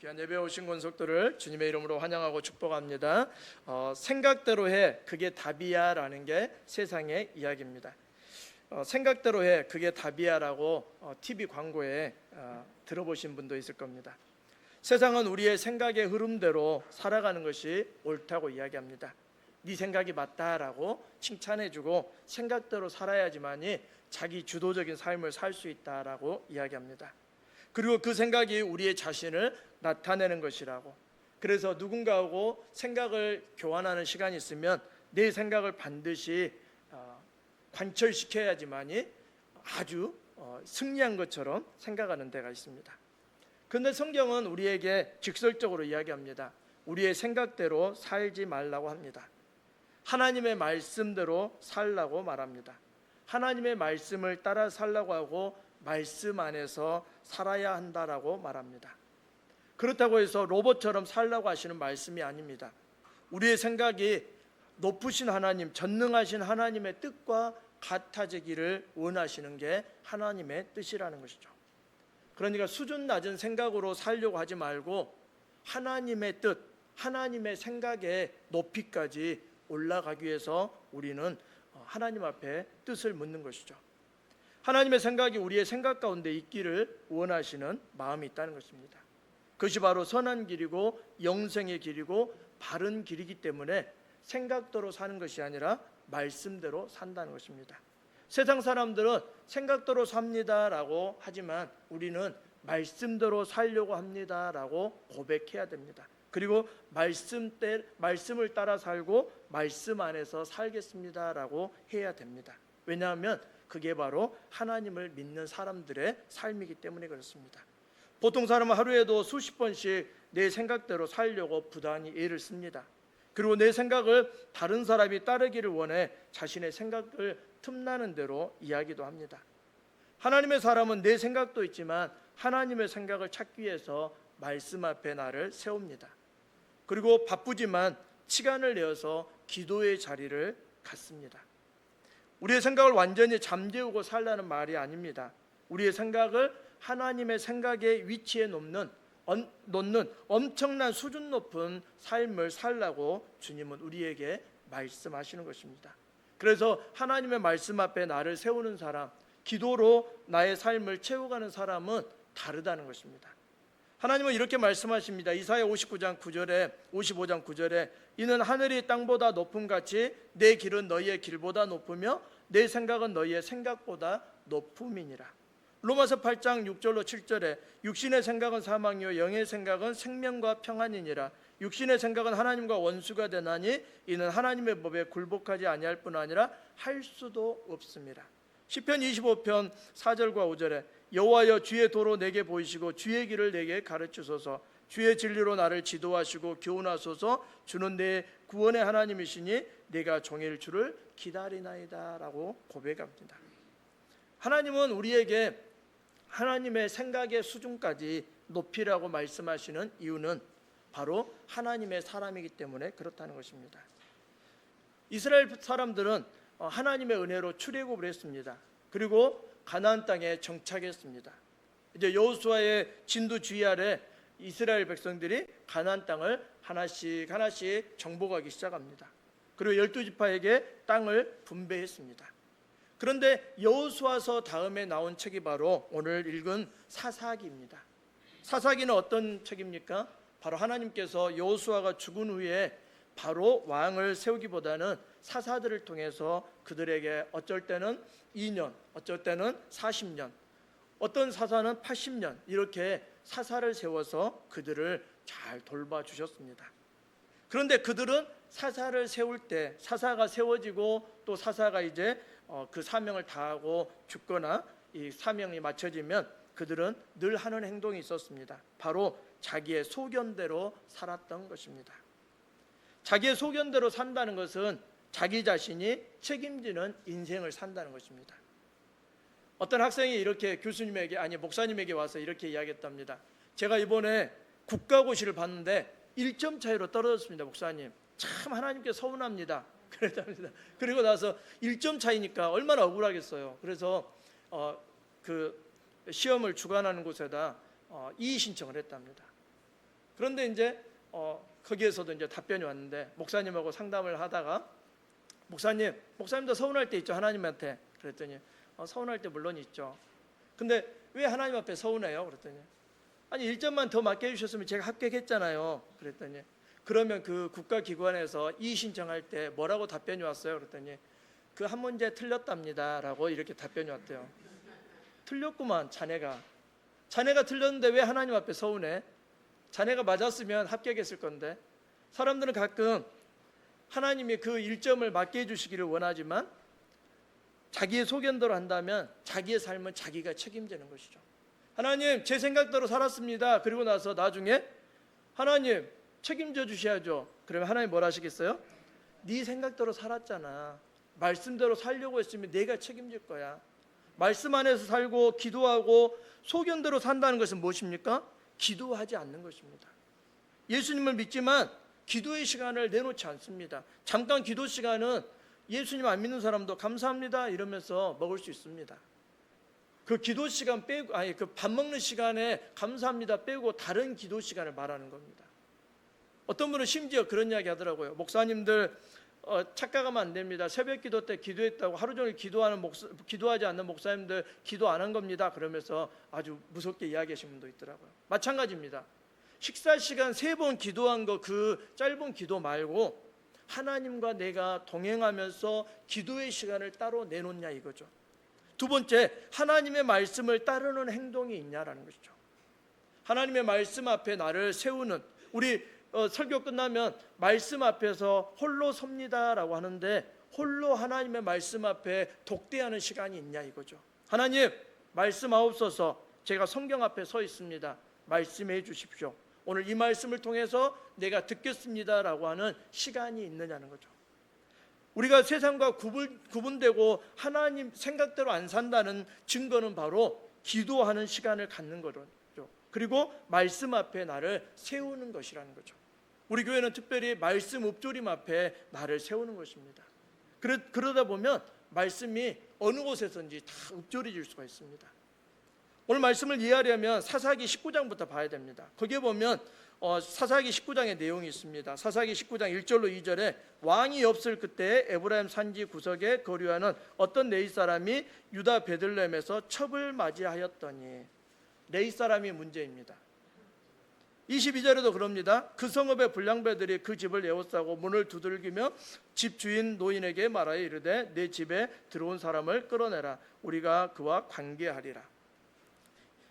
귀한 예배 오신 권속들을 주님의 이름으로 환영하고 축복합니다. 생각대로 해 그게 답이야 라는 게 세상의 이야기입니다. 생각대로 해 그게 답이야 라고 TV 광고에 들어보신 분도 있을 겁니다. 세상은 우리의 생각의 흐름대로 살아가는 것이 옳다고 이야기합니다. 네 생각이 맞다라고 칭찬해주고 생각대로 살아야지만이 자기 주도적인 삶을 살 수 있다라고 이야기합니다. 그리고 그 생각이 우리의 자신을 나타내는 것이라고. 그래서 누군가하고 생각을 교환하는 시간이 있으면 내 생각을 반드시 관철시켜야지만이 아주 승리한 것처럼 생각하는 데가 있습니다. 그런데 성경은 우리에게 직설적으로 이야기합니다. 우리의 생각대로 살지 말라고 합니다. 하나님의 말씀대로 살라고 말합니다. 하나님의 말씀을 따라 살라고 하고 말씀 안에서 살아야 한다라고 말합니다. 그렇다고 해서 로봇처럼 살라고 하시는 말씀이 아닙니다. 우리의 생각이 높으신 하나님, 전능하신 하나님의 뜻과 같아지기를 원하시는 게 하나님의 뜻이라는 것이죠. 그러니까 수준 낮은 생각으로 살려고 하지 말고 하나님의 뜻, 하나님의 생각의 높이까지 올라가기 위해서 우리는 하나님 앞에 뜻을 묻는 것이죠. 하나님의 생각이 우리의 생각 가운데 있기를 원하시는 마음이 있다는 것입니다. 그것이 바로 선한 길이고 영생의 길이고 바른 길이기 때문에 생각대로 사는 것이 아니라 말씀대로 산다는 것입니다. 세상 사람들은 생각대로 삽니다라고 하지만 우리는 말씀대로 살려고 합니다라고 고백해야 됩니다. 그리고 말씀을 따라 살고 말씀 안에서 살겠습니다라고 해야 됩니다. 왜냐하면 그게 바로 하나님을 믿는 사람들의 삶이기 때문에 그렇습니다. 보통 사람은 하루에도 수십 번씩 내 생각대로 살려고 부단히 애를 씁니다. 그리고 내 생각을 다른 사람이 따르기를 원해 자신의 생각을 틈나는 대로 이야기도 합니다. 하나님의 사람은 내 생각도 있지만 하나님의 생각을 찾기 위해서 말씀 앞에 나를 세웁니다. 그리고 바쁘지만 시간을 내어서 기도의 자리를 갖습니다. 우리의 생각을 완전히 잠재우고 살라는 말이 아닙니다. 우리의 생각을 하나님의 생각의 위치에 놓는 엄청난 수준 높은 삶을 살라고 주님은 우리에게 말씀하시는 것입니다. 그래서 하나님의 말씀 앞에 나를 세우는 사람, 기도로 나의 삶을 채워가는 사람은 다르다는 것입니다. 하나님은 이렇게 말씀하십니다. 이사야 55장 9절에 이는 하늘이 땅보다 높음 같이 내 길은 너희의 길보다 높으며 내 생각은 너희의 생각보다 높음이니라. 로마서 8장 6절로 7절에 육신의 생각은 사망이요 영의 생각은 생명과 평안이니라. 육신의 생각은 하나님과 원수가 되나니 이는 하나님의 법에 굴복하지 아니할 뿐 아니라 할 수도 없습니다. 시편 25편 4절과 5절에 여호와여 주의 도로 내게 보이시고 주의 길을 내게 가르치소서. 주의 진리로 나를 지도하시고 교훈하소서. 주는 내 구원의 하나님이시니 내가 종일 주를 기다리나이다 라고 고백합니다. 하나님은 우리에게 하나님의 생각의 수준까지 높이라고 말씀하시는 이유는 바로 하나님의 사람이기 때문에 그렇다는 것입니다. 이스라엘 사람들은 하나님의 은혜로 출애굽을 했습니다. 그리고 가나안 땅에 정착했습니다. 이제 여호수아의 진두지휘 아래 이스라엘 백성들이 가나안 땅을 하나씩 정복하기 시작합니다. 그리고 12지파에게 땅을 분배했습니다. 그런데 여호수아서 다음에 나온 책이 바로 오늘 읽은 사사기입니다. 사사기는 어떤 책입니까? 바로 하나님께서 여호수아가 죽은 후에 바로 왕을 세우기보다는 사사들을 통해서 그들에게 어쩔 때는 2년, 어쩔 때는 40년, 어떤 사사는 80년 이렇게 사사를 세워서 그들을 잘 돌봐주셨습니다. 그런데 그들은 사사를 세울 때 사사가 세워지고 또 사사가 이제 그 사명을 다하고 죽거나 이 사명이 맞춰지면 그들은 늘 하는 행동이 있었습니다. 바로 자기의 소견대로 살았던 것입니다. 자기의 소견대로 산다는 것은 자기 자신이 책임지는 인생을 산다는 것입니다. 어떤 학생이 이렇게 목사님에게 와서 이렇게 이야기했답니다. 제가 이번에 국가고시를 봤는데 1점 차이로 떨어졌습니다. 목사님, 참 하나님께 서운합니다. 그랬답니다. 그리고 나서 1점 차이니까 얼마나 억울하겠어요. 그래서 그 시험을 주관하는 곳에다 이의 신청을 했답니다. 그런데 이제 거기에서도 이제 답변이 왔는데, 목사님하고 상담을 하다가 목사님도 서운할 때 있죠, 하나님한테. 그랬더니 서운할 때 물론 있죠. 근데 왜 하나님 앞에 서운해요? 그랬더니 아니 1점만 더 맞게 해주셨으면 제가 합격했잖아요. 그랬더니 그러면 그 국가기관에서 이의 신청할 때 뭐라고 답변이 왔어요? 그랬더니 그 한 문제 틀렸답니다 라고 이렇게 답변이 왔대요. 틀렸구만. 자네가 틀렸는데 왜 하나님 앞에 서운해? 자네가 맞았으면 합격했을 건데. 사람들은 가끔 하나님이 그 1점을 맞게 해주시기를 원하지만 자기의 소견대로 한다면 자기의 삶은 자기가 책임지는 것이죠. 하나님, 제 생각대로 살았습니다. 그리고 나서 나중에 하나님 책임져 주셔야죠. 그러면 하나님 뭘 하시겠어요? 네 생각대로 살았잖아. 말씀대로 살려고 했으면 내가 책임질 거야. 말씀 안에서 살고 기도하고 소견대로 산다는 것은 무엇입니까? 기도하지 않는 것입니다. 예수님을 믿지만 기도의 시간을 내놓지 않습니다. 잠깐 기도 시간은 예수님 안 믿는 사람도 감사합니다 이러면서 먹을 수 있습니다. 그 기도 시간 빼고, 그 밥 먹는 시간에 감사합니다 빼고 다른 기도 시간을 말하는 겁니다. 어떤 분은 심지어 그런 이야기 하더라고요. 목사님들 착각하면 안 됩니다. 새벽 기도 때 기도했다고 하루 종일 기도하지 않는 목사님들 기도 안 한 겁니다 그러면서 아주 무섭게 이야기하시는 분도 있더라고요. 마찬가지입니다. 식사 시간 3번 기도한 거 그 짧은 기도 말고 하나님과 내가 동행하면서 기도의 시간을 따로 내놓냐 이거죠. 두 번째, 하나님의 말씀을 따르는 행동이 있냐라는 것이죠. 하나님의 말씀 앞에 나를 세우는, 우리 설교 끝나면 말씀 앞에서 홀로 섭니다라고 하는데 홀로 하나님의 말씀 앞에 독대하는 시간이 있냐 이거죠. 하나님 말씀하옵소서. 제가 성경 앞에 서 있습니다. 말씀해 주십시오. 오늘 이 말씀을 통해서 내가 듣겠습니다라고 하는 시간이 있느냐는 거죠. 우리가 세상과 구분되고 하나님 생각대로 안 산다는 증거는 바로 기도하는 시간을 갖는 거죠. 그리고 말씀 앞에 나를 세우는 것이라는 거죠. 우리 교회는 특별히 말씀 읊조림 앞에 나를 세우는 것입니다. 그러다 보면 말씀이 어느 곳에서든지 다 읊조려질 수가 있습니다. 오늘 말씀을 이해하려면 사사기 19장부터 봐야 됩니다. 거기에 보면 사사기 19장의 내용이 있습니다. 사사기 19장 1절로 2절에 왕이 없을 그때에 에브라임 산지 구석에 거류하는 어떤 네이 사람이 유다 베들레헴에서 첩을 맞이하였더니, 네이 사람이 문제입니다. 22절에도 그럽니다. 그 성읍의 불량배들이 그 집을 에워싸고 문을 두들기며 집 주인 노인에게 말하여 이르되 내 집에 들어온 사람을 끌어내라. 우리가 그와 관계하리라.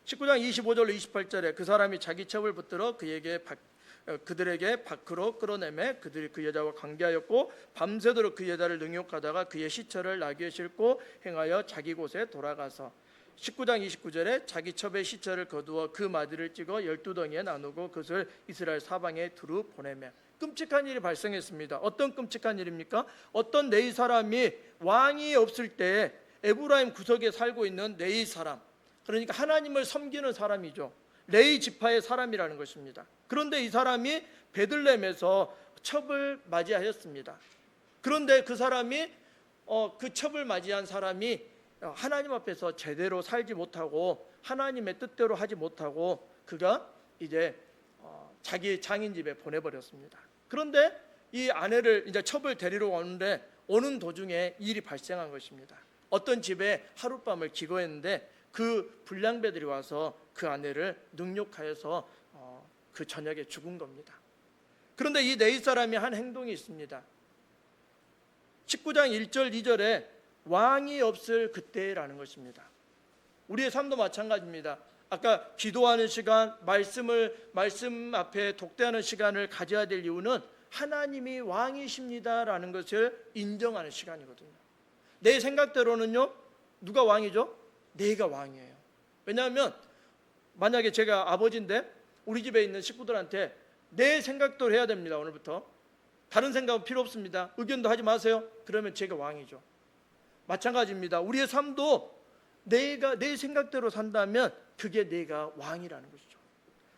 19장 25절로 28절에 그 사람이 자기 첩을 붙들어 그들에게 밖으로 끌어내매 그들이 그 여자와 관계하였고 밤새도록 그 여자를 능욕하다가 그의 시체를 나귀에 싣고 행하여 자기 곳에 돌아가서 19장 29절에 자기 첩의 시체를 거두어 그 마디를 찍어 12덩이에 나누고 그것을 이스라엘 사방에 두루 보내며. 끔찍한 일이 발생했습니다. 어떤 끔찍한 일입니까? 어떤 네이 사람이 왕이 없을 때 에브라임 구석에 살고 있는 네이 사람, 그러니까 하나님을 섬기는 사람이죠. 레위 지파의 사람이라는 것입니다. 그런데 이 사람이 베들레헴에서 첩을 맞이하였습니다. 그런데 그 사람이 그 첩을 맞이한 사람이 하나님 앞에서 제대로 살지 못하고 하나님의 뜻대로 하지 못하고 그가 이제 자기 장인 집에 보내버렸습니다. 그런데 이 아내를 이제 첩을 데리러 오는데 오는 도중에 일이 발생한 것입니다. 어떤 집에 하룻밤을 기거했는데 그 불량배들이 와서 그 아내를 능욕하여서 그 저녁에 죽은 겁니다. 그런데 이 네이 사람이 한 행동이 있습니다. 19장 1절 2절에 왕이 없을 그때라는 것입니다. 우리의 삶도 마찬가지입니다. 아까 기도하는 시간, 말씀 앞에 독대하는 시간을 가져야 될 이유는 하나님이 왕이십니다라는 것을 인정하는 시간이거든요. 내 생각대로는요, 누가 왕이죠? 내가 왕이에요. 왜냐하면 만약에 제가 아버지인데 우리 집에 있는 식구들한테 내 생각대로 해야 됩니다. 오늘부터 다른 생각은 필요 없습니다. 의견도 하지 마세요. 그러면 제가 왕이죠. 마찬가지입니다. 우리의 삶도 내가 내 생각대로 산다면 그게 내가 왕이라는 것이죠.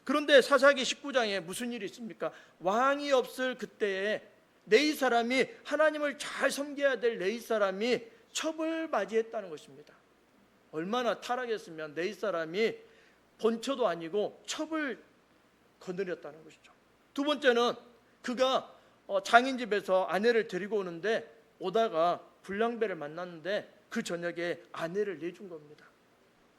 그런데 사사기 19장에 무슨 일이 있습니까? 왕이 없을 그때에 네이 사람이, 하나님을 잘 섬겨야 될 네이 사람이 첩을 맞이했다는 것입니다. 얼마나 타락했으면 네이 사람이 본처도 아니고 첩을 거느렸다는 것이죠. 두 번째는 그가 장인 집에서 아내를 데리고 오는데 오다가 불량배를 만났는데 그 저녁에 아내를 내준 겁니다.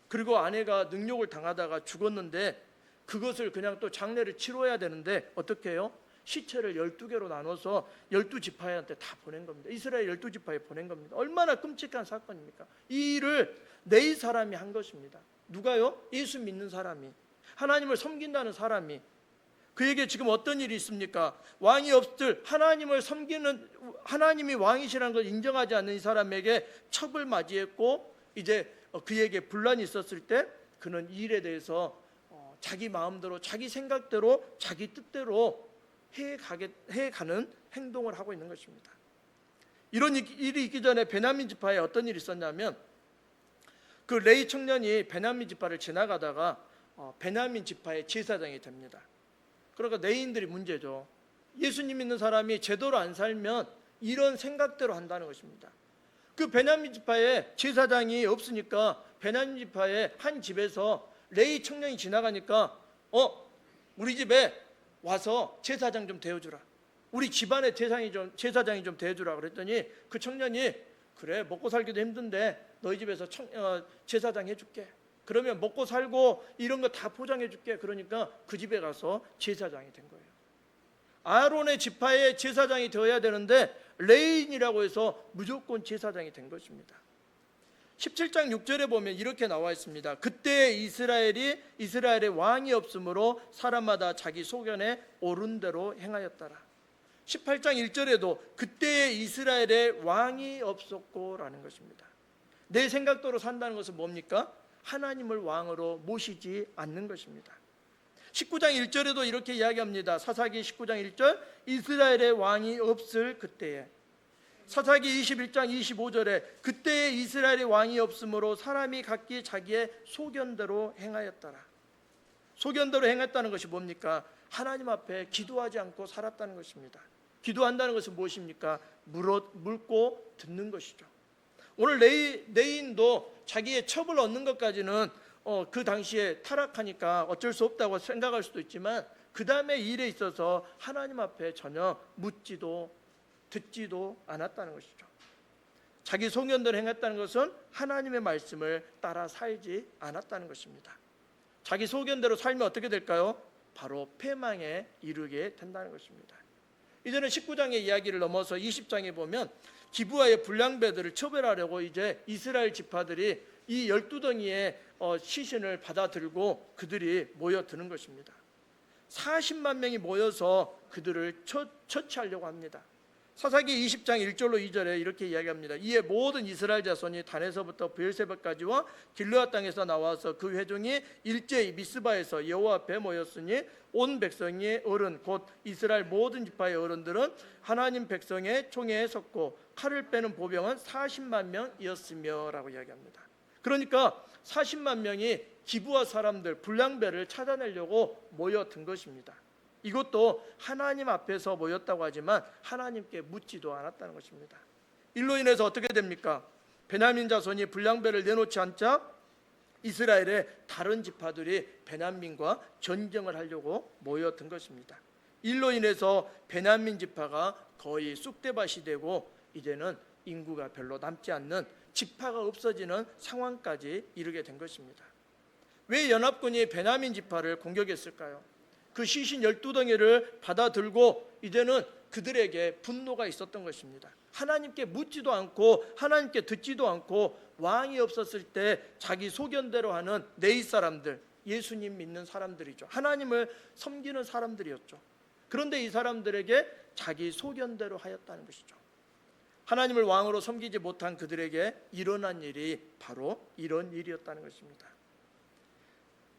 그리고 아내가 능욕을 당하다가 죽었는데 그것을 그냥 또 장례를 치러야 되는데 어떻게 해요? 시체를 12개로 나눠서 12지파한테 다 보낸 겁니다. 이스라엘 12지파에 보낸 겁니다. 얼마나 끔찍한 사건입니까? 이 일을 네 사람이 한 것입니다. 누가요? 예수 믿는 사람이, 하나님을 섬긴다는 사람이. 그에게 지금 어떤 일이 있습니까? 왕이 없을, 하나님을 섬기는, 하나님이 왕이시라는 걸 인정하지 않는 이 사람에게 첩을 맞이했고, 이제 그에게 분란이 있었을 때 그는 이 일에 대해서 자기 마음대로, 자기 생각대로, 자기 뜻대로 해가는 행동을 하고 있는 것입니다. 이런 일이 있기 전에 베냐민 지파에 어떤 일이 있었냐면, 그 레위 청년이 베냐민 지파를 지나가다가 베냐민 지파의 제사장이 됩니다. 그러니까 레위인들이 문제죠. 예수님 믿는 사람이 제대로 안 살면 이런 생각대로 한다는 것입니다. 그 베냐민 지파에 제사장이 없으니까 베냐민 지파의 한 집에서 레위 청년이 지나가니까 우리 집에 와서 제사장 좀 대어주라, 우리 집안의 제사장이 좀 대어주라 그랬더니 그 청년이 그래, 먹고 살기도 힘든데 너희 집에서 제사장 해줄게. 그러면 먹고 살고 이런 거 다 포장해 줄게. 그러니까 그 집에 가서 제사장이 된 거예요. 아론의 지파의 제사장이 되어야 되는데 레인이라고 해서 무조건 제사장이 된 것입니다. 17장 6절에 보면 이렇게 나와 있습니다. 그때 이스라엘의 왕이 없으므로 사람마다 자기 소견에 옳은 대로 행하였더라. 18장 1절에도 그때 이스라엘의 왕이 없었고라는 것입니다. 내 생각대로 산다는 것은 뭡니까? 하나님을 왕으로 모시지 않는 것입니다. 19장 1절에도 이렇게 이야기합니다. 사사기 19장 1절, 이스라엘의 왕이 없을 그때에. 사사기 21장 25절에 그때에 이스라엘의 왕이 없으므로 사람이 각기 자기의 소견대로 행하였더라. 소견대로 행했다는 것이 뭡니까? 하나님 앞에 기도하지 않고 살았다는 것입니다. 기도한다는 것은 무엇입니까? 묻고 듣는 것이죠. 오늘 레인도 자기의 첩을 얻는 것까지는 그 당시에 타락하니까 어쩔 수 없다고 생각할 수도 있지만 그 다음에 일에 있어서 하나님 앞에 전혀 묻지도 듣지도 않았다는 것이죠. 자기 소견대로 행했다는 것은 하나님의 말씀을 따라 살지 않았다는 것입니다. 자기 소견대로 살면 어떻게 될까요? 바로 패망에 이르게 된다는 것입니다. 이제는 19장의 이야기를 넘어서 20장에 보면 기브아의 불량배들을 처벌하려고 이제 이스라엘 지파들이 이 12덩이의 시신을 받아들고 그들이 모여드는 것입니다. 40만 명이 모여서 그들을 처치하려고 합니다. 사사기 20장 1절로 2절에 이렇게 이야기합니다. 이에 모든 이스라엘 자손이 단에서부터 브엘세바까지와 길르앗 땅에서 나와서 그 회중이 일제히 미스바에서 여호와 앞에 모였으니 온 백성의 어른 곧 이스라엘 모든 지파의 어른들은 하나님 백성의 총회에 섰고 칼을 빼는 보병은 40만 명이었으며 라고 이야기합니다. 그러니까 40만 명이 기브아 사람들 불량배를 찾아내려고 모여든 것입니다. 이것도 하나님 앞에서 모였다고 하지만 하나님께 묻지도 않았다는 것입니다. 일로 인해서 어떻게 됩니까? 베냐민 자손이 불량배를 내놓지 않자 이스라엘의 다른 지파들이 베냐민과 전쟁을 하려고 모여든 것입니다. 일로 인해서 베냐민 지파가 거의 쑥대밭이 되고 이제는 인구가 별로 남지 않는 지파가 없어지는 상황까지 이르게 된 것입니다. 왜 연합군이 베냐민 지파를 공격했을까요? 그 시신 12덩이를 받아들고 이제는 그들에게 분노가 있었던 것입니다. 하나님께 묻지도 않고 하나님께 듣지도 않고 왕이 없었을 때 자기 소견대로 하는 네이 사람들, 예수님 믿는 사람들이죠. 하나님을 섬기는 사람들이었죠. 그런데 이 사람들에게 자기 소견대로 하였다는 것이죠. 하나님을 왕으로 섬기지 못한 그들에게 일어난 일이 바로 이런 일이었다는 것입니다.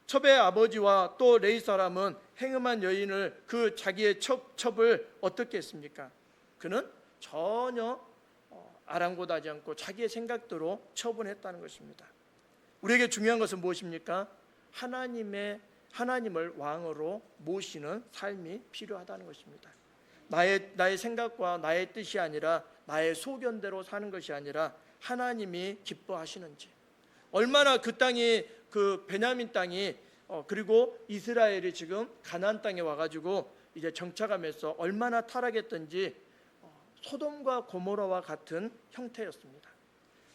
첩의 아버지와 또 레위 사람은 행음한 여인을 그 자기의 첩을 어떻게 했습니까? 그는 전혀 아랑곳하지 않고 자기의 생각대로 처분했다는 것입니다. 우리에게 중요한 것은 무엇입니까? 하나님을 왕으로 모시는 삶이 필요하다는 것입니다. 나의 생각과 나의 뜻이 아니라 나의 소견대로 사는 것이 아니라 하나님이 기뻐하시는지, 얼마나 그 땅이 그 베냐민 땅이 그리고 이스라엘이 지금 가나안 땅에 와가지고 이제 정착하면서 얼마나 타락했던지 소돔과 고모라와 같은 형태였습니다.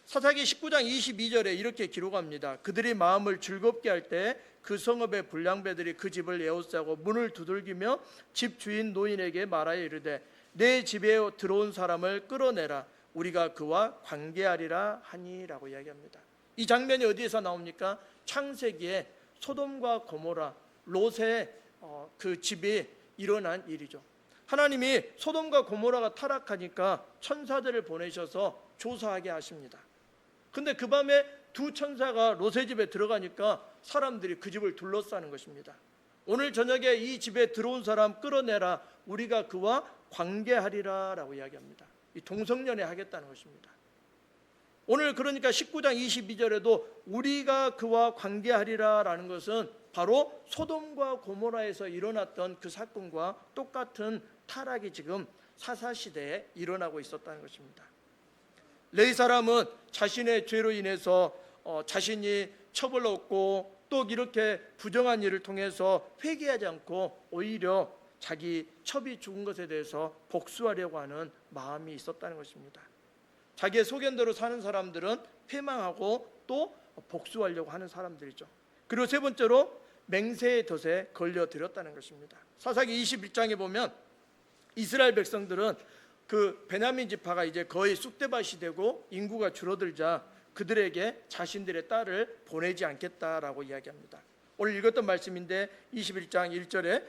사사기 19장 22절에 이렇게 기록합니다. 그들이 마음을 즐겁게 할 때 그 성읍의 불량배들이 그 집을 에워싸고 문을 두들기며 집 주인 노인에게 말하여 이르되 내 집에 들어온 사람을 끌어내라 우리가 그와 관계하리라 하니라고 이야기합니다. 이 장면이 어디에서 나옵니까? 창세기에 소돔과 고모라 롯의 그 집이 일어난 일이죠. 하나님이 소돔과 고모라가 타락하니까 천사들을 보내셔서 조사하게 하십니다. 근데 그 밤에 두 천사가 롯의 집에 들어가니까 사람들이 그 집을 둘러싸는 것입니다. 오늘 저녁에 이 집에 들어온 사람 끌어내라 우리가 그와 관계하리라 라고 이야기합니다. 이 동성연애 하겠다는 것입니다. 오늘 그러니까 19장 22절에도 우리가 그와 관계하리라 라는 것은 바로 소돔과 고모라에서 일어났던 그 사건과 똑같은 타락이 지금 사사시대에 일어나고 있었다는 것입니다. 레위 사람은 자신의 죄로 인해서 자신이 처벌을 얻고 또 이렇게 부정한 일을 통해서 회개하지 않고 오히려 자기 첩이 죽은 것에 대해서 복수하려고 하는 마음이 있었다는 것입니다. 자기의 소견대로 사는 사람들은 패망하고 또 복수하려고 하는 사람들이죠. 그리고 세 번째로 맹세의 덫에 걸려들었다는 것입니다. 사사기 21장에 보면 이스라엘 백성들은 그 베냐민 지파가 이제 거의 쑥대밭이 되고 인구가 줄어들자 그들에게 자신들의 딸을 보내지 않겠다라고 이야기합니다. 오늘 읽었던 말씀인데 21장 1절에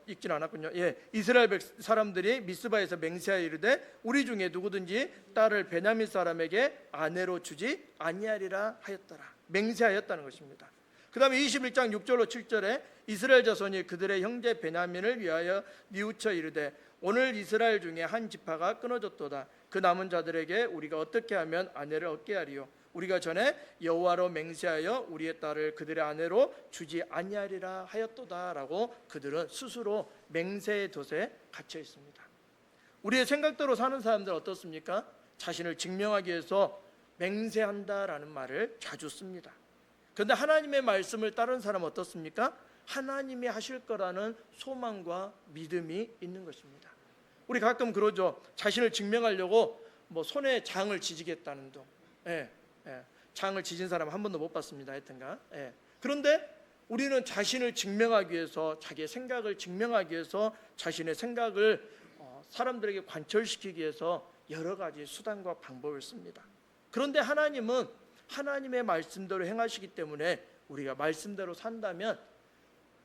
읽진 않았군요. 이스라엘 사람들이 미스바에서 맹세하여 이르되 우리 중에 누구든지 딸을 베냐민 사람에게 아내로 주지 아니하리라 하였더라. 맹세하였다는 것입니다. 그 다음에 21장 6절로 7절에 이스라엘 자손이 그들의 형제 베냐민을 위하여 뉘우쳐 이르되 오늘 이스라엘 중에 한 지파가 끊어졌도다. 그 남은 자들에게 우리가 어떻게 하면 아내를 얻게 하리요? 우리가 전에 여호와로 맹세하여 우리의 딸을 그들의 아내로 주지 아니하리라 하였도다라고 그들은 스스로 맹세의 덫에 갇혀 있습니다. 우리의 생각대로 사는 사람들 어떻습니까? 자신을 증명하기 위해서 맹세한다라는 말을 자주 씁니다. 그런데 하나님의 말씀을 따르는 사람은 어떻습니까? 하나님이 하실 거라는 소망과 믿음이 있는 것입니다. 우리 가끔 그러죠. 자신을 증명하려고 손에 장을 지지겠다는 둥. 장을 지진 사람 한 번도 못 봤습니다. 하여튼가. 그런데 우리는 자신을 증명하기 위해서 자기의 생각을 증명하기 위해서 자신의 생각을 사람들에게 관철시키기 위해서 여러 가지 수단과 방법을 씁니다. 그런데 하나님은 하나님의 말씀대로 행하시기 때문에 우리가 말씀대로 산다면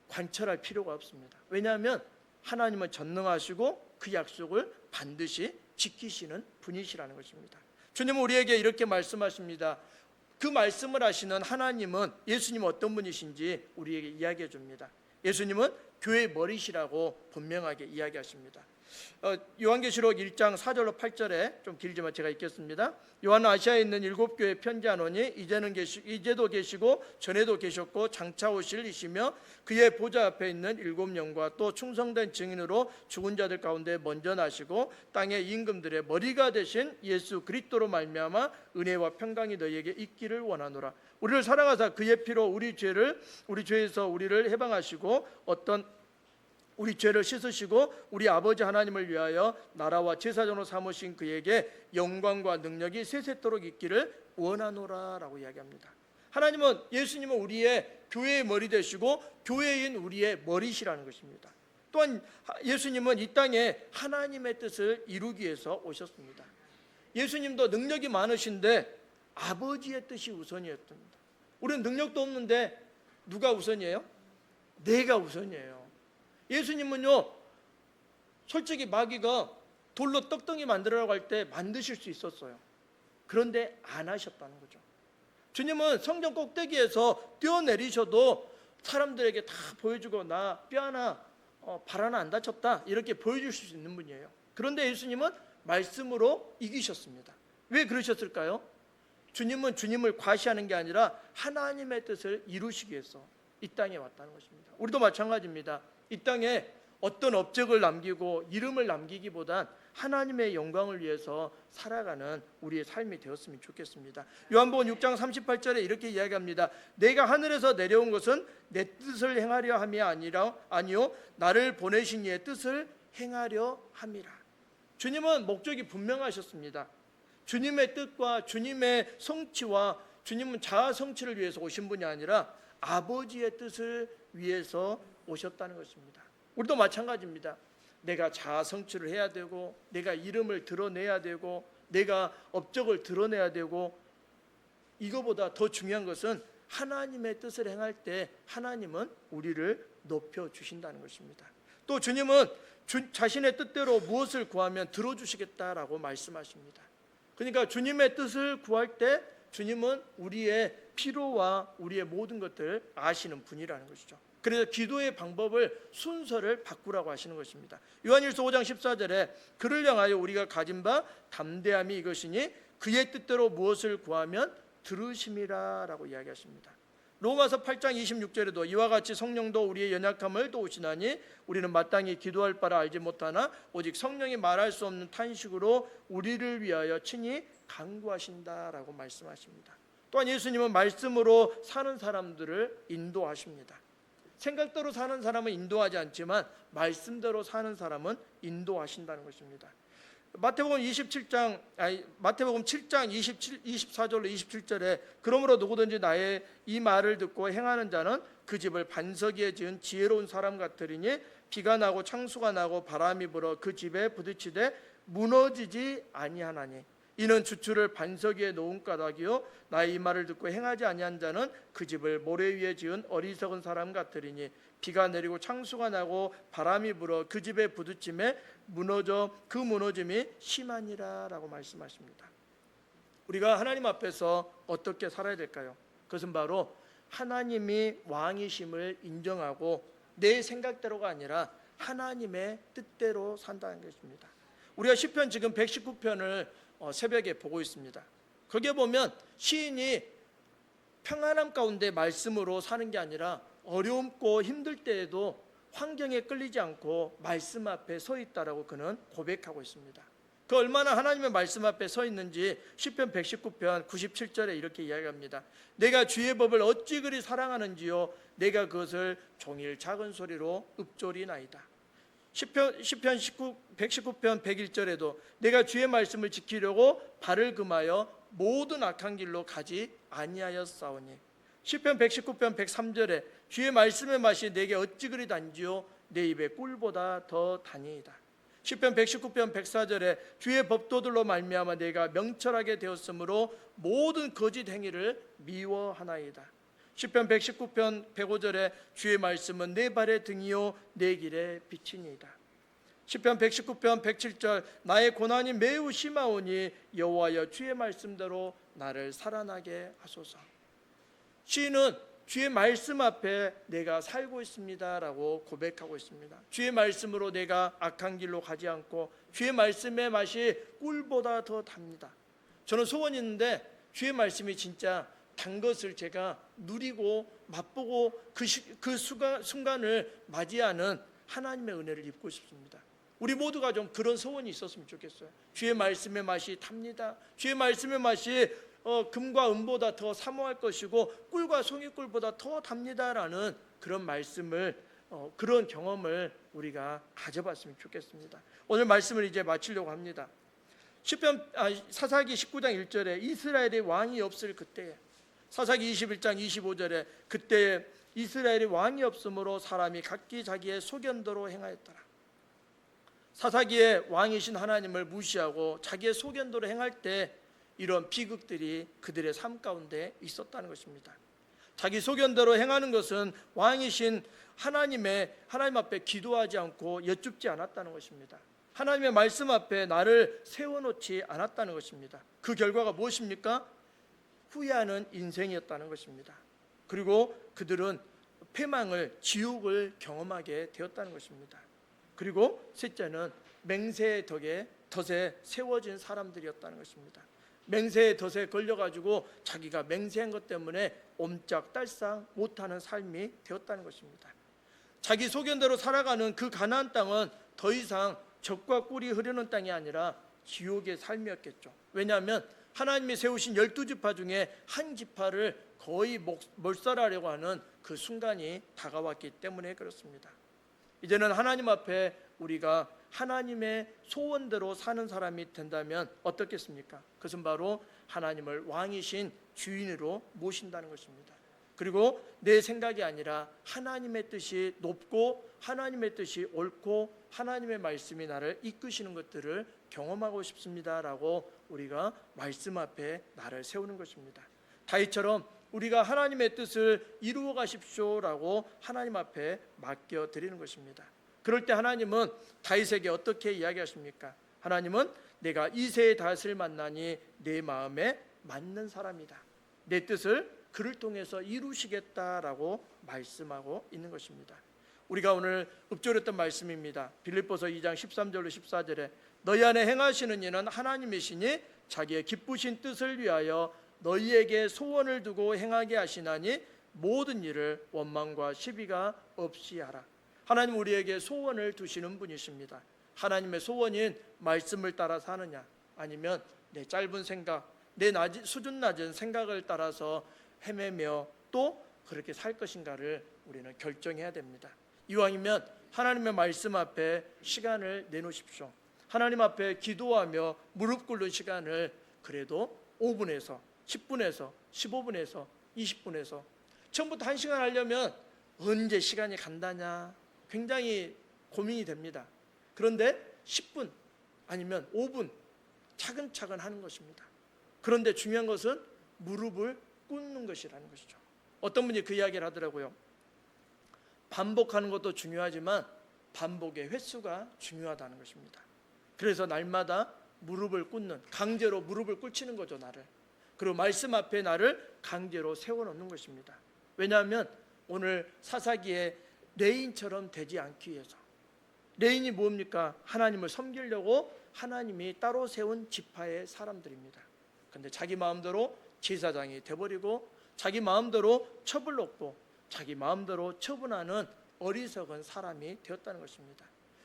관철할 필요가 없습니다. 왜냐하면 하나님은 전능하시고 그 약속을 반드시 지키시는 분이시라는 것입니다. 주님은 우리에게 이렇게 말씀하십니다. 그 말씀을 하시는 하나님은 예수님은 어떤 분이신지 우리에게 이야기해 줍니다. 예수님은 교회의 머리시라고 분명하게 이야기하십니다. 요한계시록 1장 4절로 8절에 좀 길지만 제가 읽겠습니다. 요한은 아시아에 있는 7교회에 편지하노니 이제도 계시고 전에도 계셨고 장차 오실 이시며 그의 보좌 앞에 있는 7영과 또 충성된 증인으로 죽은 자들 가운데 먼저 나시고 땅의 임금들의 머리가 되신 예수 그리스도로 말미암아 은혜와 평강이 너희에게 있기를 원하노라. 우리를 사랑하사 그의 피로 우리 죄에서 우리를 해방하시고 우리 죄를 씻으시고 우리 아버지 하나님을 위하여 나라와 제사장으로 삼으신 그에게 영광과 능력이 세세토록 있기를 원하노라라고 이야기합니다. 하나님은 예수님은 우리의 교회의 머리 되시고 교회인 우리의 머리시라는 것입니다. 또한 예수님은 이 땅에 하나님의 뜻을 이루기 위해서 오셨습니다. 예수님도 능력이 많으신데 아버지의 뜻이 우선이었습니다. 우리는 능력도 없는데 누가 우선이에요? 내가 우선이에요. 예수님은요, 솔직히 마귀가 돌로 떡덩이 만들어라고 할 때 만드실 수 있었어요. 그런데 안 하셨다는 거죠. 주님은 성전 꼭대기에서 뛰어내리셔도 사람들에게 다 보여주고 나 뼈 하나 발 하나 안 다쳤다 이렇게 보여주실 수 있는 분이에요. 그런데 예수님은 말씀으로 이기셨습니다. 왜 그러셨을까요? 주님은 주님을 과시하는 게 아니라 하나님의 뜻을 이루시기 위해서 이 땅에 왔다는 것입니다. 우리도 마찬가지입니다. 이 땅에 어떤 업적을 남기고 이름을 남기기보단 하나님의 영광을 위해서 살아가는 우리의 삶이 되었으면 좋겠습니다. 요한복음 6장 38절에 이렇게 이야기합니다. 내가 하늘에서 내려온 것은 내 뜻을 행하려 함이 아니요 나를 보내신 이의 뜻을 행하려 함이라. 주님은 목적이 분명하셨습니다. 주님의 뜻과 주님의 성취와 주님은 자아 성취를 위해서 오신 분이 아니라 아버지의 뜻을 위해서 오셨다는 것입니다. 우리도 마찬가지입니다. 내가 자아 성취를 해야 되고 내가 이름을 드러내야 되고 내가 업적을 드러내야 되고, 이거보다 더 중요한 것은 하나님의 뜻을 행할 때 하나님은 우리를 높여주신다는 것입니다. 또 주님은 자신의 뜻대로 무엇을 구하면 들어주시겠다라고 말씀하십니다. 그러니까 주님의 뜻을 구할 때 주님은 우리의 필요와 우리의 모든 것들을 아시는 분이라는 것이죠. 그래서 기도의 방법을, 순서를 바꾸라고 하시는 것입니다. 요한일서 5장 14절에 그를 향하여 우리가 가진 바 담대함이 이것이니 그의 뜻대로 무엇을 구하면 들으심이라 라고 이야기하십니다. 로마서 8장 26절에도 이와 같이 성령도 우리의 연약함을 도우시나니 우리는 마땅히 기도할 바라 알지 못하나 오직 성령이 말할 수 없는 탄식으로 우리를 위하여 친히 간구하신다라고 말씀하십니다. 또한 예수님은 말씀으로 사는 사람들을 인도하십니다. 생각대로 사는 사람은 인도하지 않지만 말씀대로 사는 사람은 인도하신다는 것입니다. 마태복음 7장 24절로 27절에 그러므로 누구든지 나의 이 말을 듣고 행하는 자는 그 집을 반석 위에 지은 지혜로운 사람 같으리니 비가 나고 창수가 나고 바람이 불어 그 집에 부딪히되 무너지지 아니하나니 이는 주추를 반석 위에 놓은 까닭이요 나의 이 말을 듣고 행하지 아니한 자는 그 집을 모래 위에 지은 어리석은 사람 같으리니 비가 내리고 창수가 나고 바람이 불어 그 집에 부딪힘에 무너져 그 무너짐이 심하니라 라고 말씀하십니다. 우리가 하나님 앞에서 어떻게 살아야 될까요? 그것은 바로 하나님이 왕이심을 인정하고 내 생각대로가 아니라 하나님의 뜻대로 산다는 것입니다. 우리가 시편 지금 119편을 새벽에 보고 있습니다. 거기에 보면 시인이 평안함 가운데 말씀으로 사는 게 아니라 어렵고 힘들 때에도 환경에 끌리지 않고 말씀 앞에 서 있다라고 그는 고백하고 있습니다. 그 얼마나 하나님의 말씀 앞에 서 있는지 시편 119편 97절에 이렇게 이야기합니다. 내가 주의 법을 어찌 그리 사랑하는지요 내가 그것을 종일 작은 소리로 읊조리나이다. 시편 119편 101절에도 내가 주의 말씀을 지키려고 발을 금하여 모든 악한 길로 가지 아니하였사오니 시편 119편 103절에 주의 말씀의 맛이 내게 어찌 그리 단지요 내 입에 꿀보다 더 다니이다. 시편 119편 104절에 주의 법도들로 말미암아 내가 명철하게 되었으므로 모든 거짓 행위를 미워하나이다. 시편 119편 105절에 주의 말씀은 내 발의 등이요 내 길의 빛이니이다. 시편 119편 107절 나의 고난이 매우 심하오니 여호와여 주의 말씀대로 나를 살아나게 하소서. 시인은 주의 말씀 앞에 내가 살고 있습니다라고 고백하고 있습니다. 주의 말씀으로 내가 악한 길로 가지 않고 주의 말씀의 맛이 꿀보다 더 답니다. 저는 소원이 있는데 주의 말씀이 진짜 단 것을 제가 누리고 맛보고 그 순간을 맞이하는 하나님의 은혜를 입고 싶습니다. 우리 모두가 좀 그런 소원이 있었으면 좋겠어요. 주의 말씀의 맛이 답니다. 주의 말씀의 맛이 금과 은보다 더 사모할 것이고 꿀과 송이꿀보다 더 답니다라는 그런 말씀을 그런 경험을 우리가 가져봤으면 좋겠습니다. 오늘 말씀을 이제 마치려고 합니다. 사사기 19장 1절에 이스라엘의 왕이 없을 그때에, 사사기 21장 25절에 그때에 이스라엘의 왕이 없으므로 사람이 각기 자기의 소견대로 행하였더라. 사사기의 왕이신 하나님을 무시하고 자기의 소견대로 행할 때 이런 비극들이 그들의 삶 가운데 있었다는 것입니다. 자기 소견대로 행하는 것은 왕이신 하나님 앞에 기도하지 않고 여쭙지 않았다는 것입니다. 하나님의 말씀 앞에 나를 세워놓지 않았다는 것입니다. 그 결과가 무엇입니까? 후회하는 인생이었다는 것입니다. 그리고 그들은 패망을, 지옥을 경험하게 되었다는 것입니다. 그리고 셋째는 맹세의 덫에 세워진 사람들이었다는 것입니다. 맹세의 덫에 걸려가지고 자기가 맹세한 것 때문에 옴짝달싹 못하는 삶이 되었다는 것입니다. 자기 소견대로 살아가는 그 가나안 땅은 더 이상 젖과 꿀이 흐르는 땅이 아니라 지옥의 삶이었겠죠. 왜냐하면 하나님이 세우신 12지파 중에 한 지파를 거의 몰살하려고 하는 그 순간이 다가왔기 때문에 그렇습니다. 이제는 하나님 앞에 우리가 하나님의 소원대로 사는 사람이 된다면 어떻겠습니까? 그것은 바로 하나님을 왕이신 주인으로 모신다는 것입니다. 그리고 내 생각이 아니라 하나님의 뜻이 높고 하나님의 뜻이 옳고 하나님의 말씀이 나를 이끄시는 것들을 경험하고 싶습니다라고 우리가 말씀 앞에 나를 세우는 것입니다. 다윗처럼 우리가 하나님의 뜻을 이루어 가십시오라고 하나님 앞에 맡겨 드리는 것입니다. 그럴 때 하나님은 다윗에게 어떻게 이야기하십니까? 하나님은 내가 이새의 다윗을 만나니 내 마음에 맞는 사람이다. 내 뜻을 그를 통해서 이루시겠다라고 말씀하고 있는 것입니다. 우리가 오늘 읊조렸던 말씀입니다. 빌립보서 2장 13절로 14절에 너희 안에 행하시는 이는 하나님이시니 자기의 기쁘신 뜻을 위하여 너희에게 소원을 두고 행하게 하시나니 모든 일을 원망과 시비가 없이 하라. 하나님 우리에게 소원을 두시는 분이십니다. 하나님의 소원인 말씀을 따라 사느냐, 아니면 내 짧은 생각, 내 수준 낮은 생각을 따라서 헤매며 또 그렇게 살 것인가를 우리는 결정해야 됩니다. 이왕이면 하나님의 말씀 앞에 시간을 내놓으십시오. 하나님 앞에 기도하며 무릎 꿇는 시간을 그래도 5분에서 10분에서 15분에서 20분에서, 처음부터 1시간 하려면 언제 시간이 간다냐 굉장히 고민이 됩니다. 그런데 10분 아니면 5분 차근차근 하는 것입니다. 그런데 중요한 것은 무릎을 꿇는 것이라는 것이죠. 어떤 분이 그 이야기를 하더라고요. 반복하는 것도 중요하지만 반복의 횟수가 중요하다는 것입니다. 그래서 날마다 무릎을 꿇는, 강제로 무릎을 꿇치는 거죠, 나를. 그리고 말씀 앞에 나를 강제로 세워놓는 것입니다. 왜냐하면 오늘 사사기에 레인처럼 되지 않기 위해서. 레인이 뭡니까? 하나님을 섬기려고 하나님이 따로 세운 지파의 사람들입니다. 그런데 자기 마음대로 제사장이 돼버리고 자기 마음대로 첩을 놓고 자기 마음대로 처분하는 어리석은 사람이 되었다는 것입니다.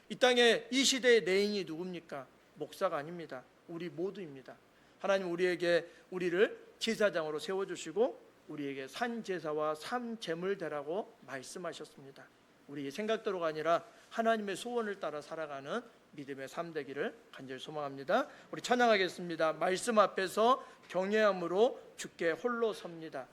이 땅에 이 시대의 레인이 누굽니까? 목사가 아닙니다. 우리 모두입니다. 하나님 우리를 제사장으로 세워주시고 우리에게 산제사와 삼재물 되라고 말씀하셨습니다. 우리의 생각대로가 아니라 하나님의 소원을 따라 살아가는 믿음의 삶 되기를 간절히 소망합니다. 우리 찬양하겠습니다. 말씀 앞에서 경외함으로 주께 홀로 섭니다.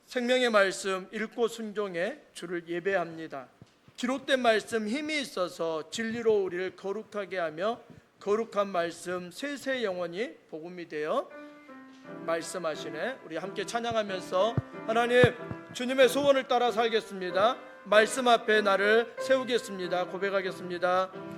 생명의 말씀 읽고 순종해 주를 예배합니다. 기록된 말씀 힘이 있어서 진리로 우리를 거룩하게 하며 거룩한 말씀 세세 영원히 복음이 되어 말씀하시네. 우리 함께 찬양하면서 하나님 주님의 소원을 따라 살겠습니다. 말씀 앞에 나를 세우겠습니다. 고백하겠습니다.